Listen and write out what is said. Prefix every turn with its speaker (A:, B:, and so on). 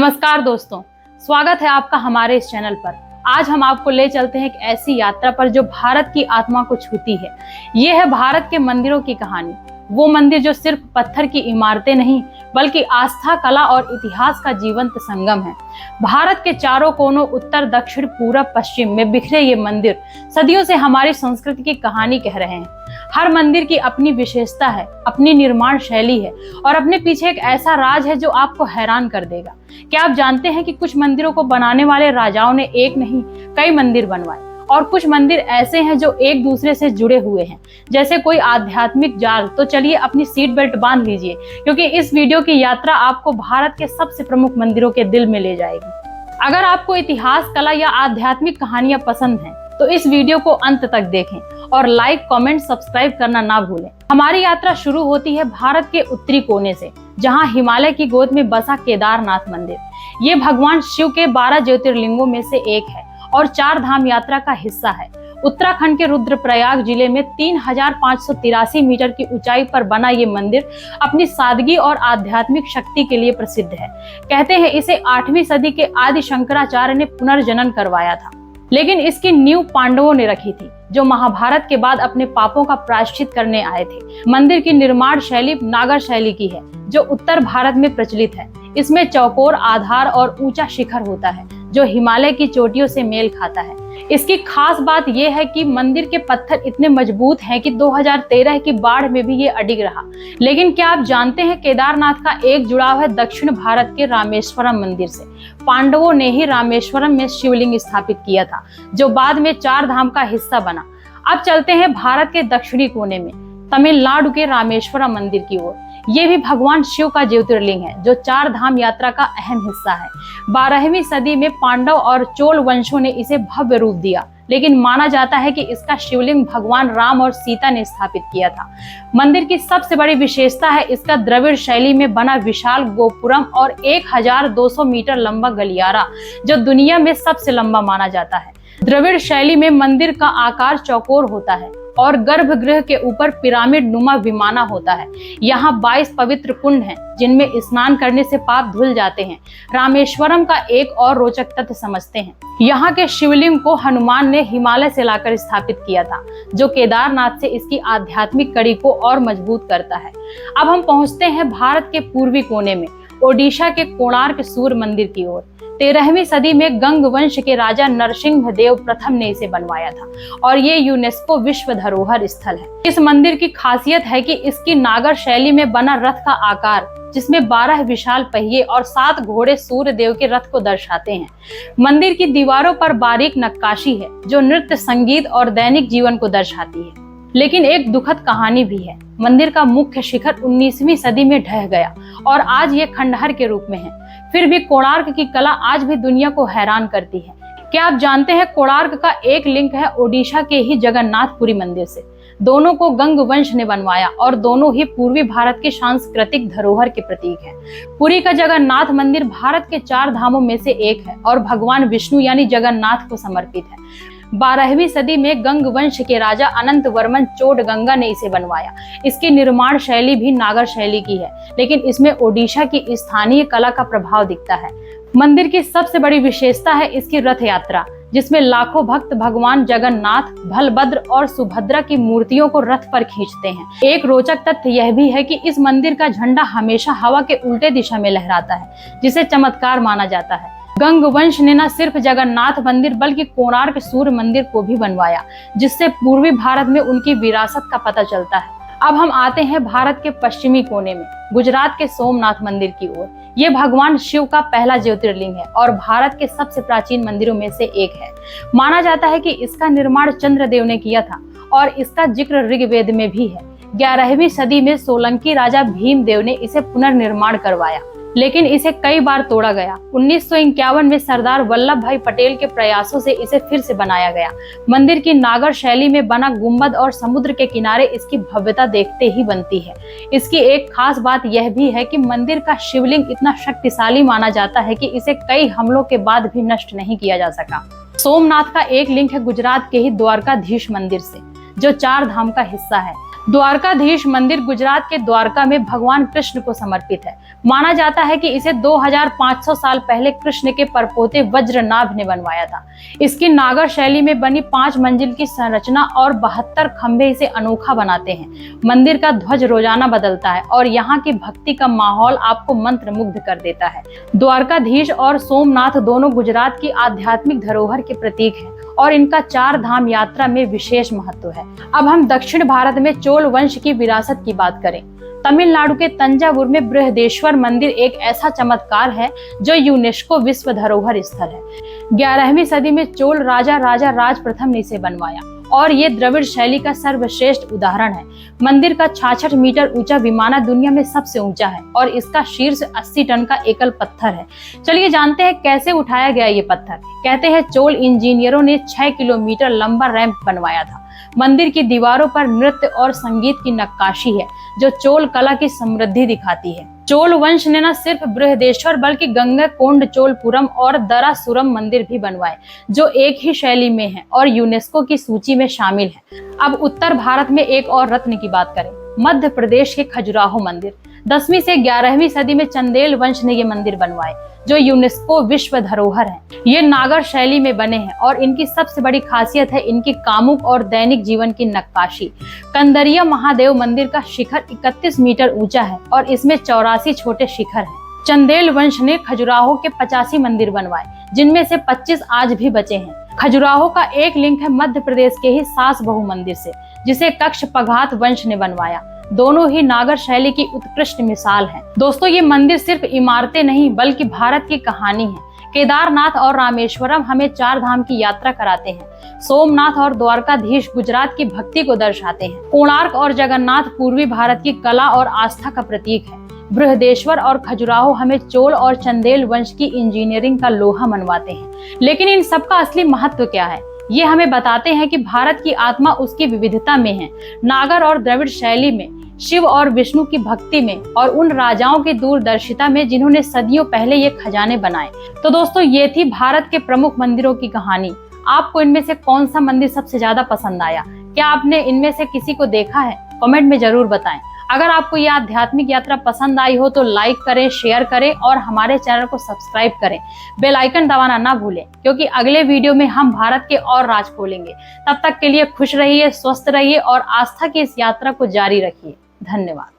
A: नमस्कार दोस्तों, स्वागत है आपका हमारे इस चैनल पर। आज हम आपको ले चलते हैं एक ऐसी यात्रा पर जो भारत की आत्मा को छूती है। ये है भारत के मंदिरों की कहानी। वो मंदिर जो सिर्फ पत्थर की इमारतें नहीं बल्कि आस्था, कला और इतिहास का जीवंत संगम है। भारत के चारों कोनों, उत्तर, दक्षिण, पूरब, पश्चिम में बिखरे ये मंदिर सदियों से हमारी संस्कृति की कहानी कह रहे हैं। हर मंदिर की अपनी विशेषता है, अपनी निर्माण शैली है और अपने पीछे एक ऐसा राज है जो आपको हैरान कर देगा। क्या आप जानते हैं कि कुछ मंदिरों को बनाने वाले राजाओं ने एक नहीं कई मंदिर बनवाए, और कुछ मंदिर ऐसे हैं जो एक दूसरे से जुड़े हुए हैं जैसे कोई आध्यात्मिक जाल। तो चलिए अपनी सीट बेल्ट बांध लीजिए, क्योंकि इस वीडियो की यात्रा आपको भारत के सबसे प्रमुख मंदिरों के दिल में ले जाएगी। अगर आपको इतिहास, कला या आध्यात्मिक कहानियां पसंद हैं तो इस वीडियो को अंत तक देखें और लाइक, कमेंट, सब्सक्राइब करना ना भूलें। हमारी यात्रा शुरू होती है भारत के उत्तरी कोने से, जहां हिमालय की गोद में बसा केदारनाथ मंदिर। ये भगवान शिव के 12 ज्योतिर्लिंगों में से एक है और 4 धाम यात्रा का हिस्सा है। उत्तराखंड के रुद्रप्रयाग जिले में 3583 मीटर की ऊंचाई पर बना ये मंदिर अपनी सादगी और आध्यात्मिक शक्ति के लिए प्रसिद्ध है। कहते हैं इसे 8वीं सदी के आदि शंकराचार्य ने पुनर्जनन करवाया था, लेकिन इसकी नींव पांडवों ने रखी थी, जो महाभारत के बाद अपने पापों का प्रायश्चित करने आए थे। मंदिर की निर्माण शैली नागर शैली की है, जो उत्तर भारत में प्रचलित है। इसमें चौकोर आधार और ऊंचा शिखर होता है, जो हिमालय की चोटियों से मेल खाता है। इसकी खास बात यह है कि मंदिर के पत्थर इतने मजबूत हैं कि 2013 की बाढ़ में भी ये अडिग रहा। लेकिन क्या आप जानते हैं, केदारनाथ का एक जुड़ाव है दक्षिण भारत के रामेश्वरम मंदिर से। पांडवों ने ही रामेश्वरम में शिवलिंग स्थापित किया था, जो बाद में 4 धाम का हिस्सा बना। अब चलते हैं भारत के दक्षिणी कोने में, तमिलनाडु के रामेश्वरम मंदिर की ओर। ये भी भगवान शिव का ज्योतिर्लिंग है, जो 4 धाम यात्रा का अहम हिस्सा है। 12वीं सदी में पांडव और चोल वंशों ने इसे भव्य रूप दिया, लेकिन माना जाता है कि इसका शिवलिंग भगवान राम और सीता ने स्थापित किया था। मंदिर की सबसे बड़ी विशेषता है इसका द्रविड़ शैली में बना विशाल गोपुरम और 1200 मीटर लंबा गलियारा, जो दुनिया में सबसे लंबा माना जाता है। द्रविड़ शैली में मंदिर का आकार चौकोर होता है और गर्भगृह के ऊपर पिरामिड नुमा विमाना होता है। यहाँ 22 पवित्र कुंड हैं, जिनमें स्नान करने से पाप धुल जाते हैं। रामेश्वरम का एक और रोचक तथ्य समझते हैं। यहाँ के शिवलिंग को हनुमान ने हिमालय से लाकर स्थापित किया था, जो केदारनाथ से इसकी आध्यात्मिक कड़ी को और मजबूत करता है। अब हम पहुँचते हैं भारत के पूर्वी कोने में, ओडिशा के कोणार्क सूर्य मंदिर की ओर। 13वीं सदी में गंग वंश के राजा नरसिंह देव प्रथम ने इसे बनवाया था और ये यूनेस्को विश्व धरोहर स्थल है। इस मंदिर की खासियत है कि इसकी नागर शैली में बना रथ का आकार, जिसमें 12 विशाल पहिए और 7 घोड़े सूर्य देव के रथ को दर्शाते हैं। मंदिर की दीवारों पर बारीक नक्काशी है, जो नृत्य, संगीत और दैनिक जीवन को दर्शाती है। लेकिन एक दुखद कहानी भी है। मंदिर का मुख्य शिखर 19वीं सदी में ढह गया और आज ये खंडहर के रूप में है। फिर भी कोणार्क की कला आज भी दुनिया को हैरान करती है। क्या आप जानते हैं, कोणार्क का एक लिंक है ओडिशा के ही जगन्नाथपुरी मंदिर से। दोनों को गंग वंश ने बनवाया और दोनों ही पूर्वी भारत के सांस्कृतिक धरोहर के प्रतीक हैं। पुरी का जगन्नाथ मंदिर भारत के 4 धामों में से एक है और भगवान विष्णु यानी जगन्नाथ को समर्पित है। 12वीं सदी में गंग वंश के राजा अनंत वर्मन चोडगंगा ने इसे बनवाया। इसकी निर्माण शैली भी नागर शैली की है, लेकिन इसमें ओडिशा की स्थानीय कला का प्रभाव दिखता है। मंदिर की सबसे बड़ी विशेषता है इसकी रथ यात्रा, जिसमें लाखों भक्त भगवान जगन्नाथ, बलभद्र और सुभद्रा की मूर्तियों को रथ पर खींचते हैं। एक रोचक तथ्य यह भी है कि इस मंदिर का झंडा हमेशा हवा के उल्टे दिशा में लहराता है, जिसे चमत्कार माना जाता है। गंग वंश ने न सिर्फ जगन्नाथ मंदिर बल्कि कोणार्क सूर्य मंदिर को भी बनवाया, जिससे पूर्वी भारत में उनकी विरासत का पता चलता है। अब हम आते हैं भारत के पश्चिमी कोने में, गुजरात के सोमनाथ मंदिर की ओर। ये भगवान शिव का पहला ज्योतिर्लिंग है और भारत के सबसे प्राचीन मंदिरों में से एक है। माना जाता है कि इसका निर्माण चंद्रदेव ने किया था और इसका जिक्र ऋग्वेद में भी है। 11वीं सदी में सोलंकी राजा भीमदेव ने इसे पुनर्निर्माण करवाया, लेकिन इसे कई बार तोड़ा गया। 1951 में सरदार वल्लभ भाई पटेल के प्रयासों से इसे फिर से बनाया गया। मंदिर की नागर शैली में बना गुंबद और समुद्र के किनारे इसकी भव्यता देखते ही बनती है। इसकी एक खास बात यह भी है कि मंदिर का शिवलिंग इतना शक्तिशाली माना जाता है कि इसे कई हमलों के बाद भी नष्ट नहीं किया जा सका। सोमनाथ का एक लिंक है गुजरात के ही द्वारकाधीश मंदिर से, जो 4 धाम का हिस्सा है। द्वारकाधीश मंदिर गुजरात के द्वारका में भगवान कृष्ण को समर्पित है। माना जाता है कि इसे 2500 साल पहले कृष्ण के परपोते वज्रनाभ ने बनवाया था। इसकी नागर शैली में बनी 5 मंजिल की संरचना और 72 खंभे इसे अनोखा बनाते हैं। मंदिर का ध्वज रोजाना बदलता है और यहाँ की भक्ति का माहौल आपको मंत्रमुग्ध कर देता है। द्वारकाधीश और सोमनाथ दोनों गुजरात की आध्यात्मिक धरोहर के प्रतीक हैं और इनका 4 धाम यात्रा में विशेष महत्व है। अब हम दक्षिण भारत में चोल वंश की विरासत की बात करें। तमिलनाडु के तंजावुर में बृहदेश्वर मंदिर एक ऐसा चमत्कार है जो यूनेस्को विश्व धरोहर स्थल है। 11वीं सदी में चोल राजा राज प्रथम ने इसे बनवाया और ये द्रविड़ शैली का सर्वश्रेष्ठ उदाहरण है। मंदिर का 66 मीटर ऊंचा विमाना दुनिया में सबसे ऊंचा है और इसका शीर्ष 80 टन का एकल पत्थर है। चलिए जानते हैं कैसे उठाया गया ये पत्थर। कहते हैं चोल इंजीनियरों ने 6 किलोमीटर लंबा रैंप बनवाया था। मंदिर की दीवारों पर नृत्य और संगीत की नक्काशी है जो चोल कला की समृद्धि दिखाती है। चोल वंश ने न सिर्फ बृहदेश्वर बल्कि गंगैकोंड चोलपुरम और दरासुरम मंदिर भी बनवाए जो एक ही शैली में है और यूनेस्को की सूची में शामिल है। अब उत्तर भारत में एक और रत्न की बात करें। मध्य प्रदेश के खजुराहो मंदिर 10वीं से 11वीं सदी में चंदेल वंश ने ये मंदिर बनवाए जो यूनेस्को विश्व धरोहर है। ये नागर शैली में बने हैं और इनकी सबसे बड़ी खासियत है इनकी कामुक और दैनिक जीवन की नक्काशी। कंदरिया महादेव मंदिर का शिखर 31 मीटर ऊंचा है और इसमें 84 छोटे शिखर हैं। चंदेल वंश ने खजुराहो के 85 मंदिर बनवाए जिनमें से 25 आज भी बचे हैं। खजुराहो का एक लिंक है मध्य प्रदेश के ही सास बहु मंदिर से जिसे कक्ष पघात वंश ने बनवाया। दोनों ही नागर शैली की उत्कृष्ट मिसाल हैं। दोस्तों ये मंदिर सिर्फ इमारतें नहीं बल्कि भारत की कहानी है। केदारनाथ और रामेश्वरम हमें 4 धाम की यात्रा कराते हैं। सोमनाथ और द्वारकाधीश गुजरात की भक्ति को दर्शाते हैं। कोणार्क और जगन्नाथ पूर्वी भारत की कला और आस्था का प्रतीक है। बृहदेश्वर और खजुराहो हमें चोल और चंदेल वंश की इंजीनियरिंग का लोहा मनवाते हैं। लेकिन इन सब का असली महत्व क्या है? ये हमें बताते हैं कि भारत की आत्मा उसकी विविधता में है। नागर और द्रविड़ शैली में, शिव और विष्णु की भक्ति में और उन राजाओं की दूरदर्शिता में जिन्होंने सदियों पहले ये खजाने बनाए। तो दोस्तों ये थी भारत के प्रमुख मंदिरों की कहानी। आपको इनमें से कौन सा मंदिर सबसे ज्यादा पसंद आया? क्या आपने इनमें से किसी को देखा है? कमेंट में जरूर बताएं। अगर आपको यह आध्यात्मिक यात्रा पसंद आई हो तो लाइक करें, शेयर करें और हमारे चैनल को सब्सक्राइब करें। बेल आइकन दबाना ना भूलें क्योंकि अगले वीडियो में हम भारत के और राज खोलेंगे। तब तक के लिए खुश रहिए, स्वस्थ रहिए और आस्था की इस यात्रा को जारी रखिए। धन्यवाद।